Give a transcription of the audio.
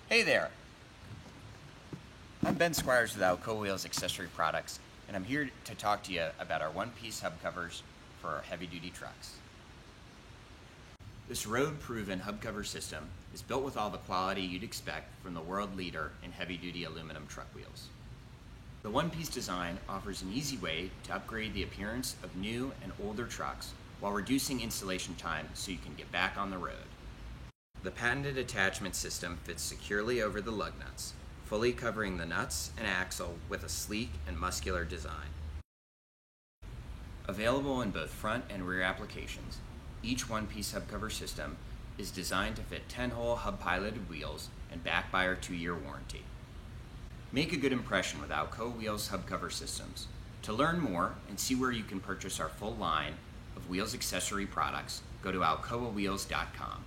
Hey there, I'm Ben Squires with Alcoa Wheels Accessory Products, and I'm here to talk to you about our one-piece hub covers for our heavy-duty trucks. This road-proven hub cover system is built with all the quality you'd expect from the world leader in heavy-duty aluminum truck wheels. The one-piece design offers an easy way to upgrade the appearance of new and older trucks while reducing installation time so you can get back on the road. The patented attachment system fits securely over the lug nuts, fully covering the nuts and axle with a sleek and muscular design. Available in both front and rear applications, each one-piece hubcover system is designed to fit 10-hole hub-piloted wheels and backed by our 2-year warranty. Make a good impression with Alcoa Wheels hubcover systems. To learn more and see where you can purchase our full line of wheels accessory products, go to alcoawheels.com.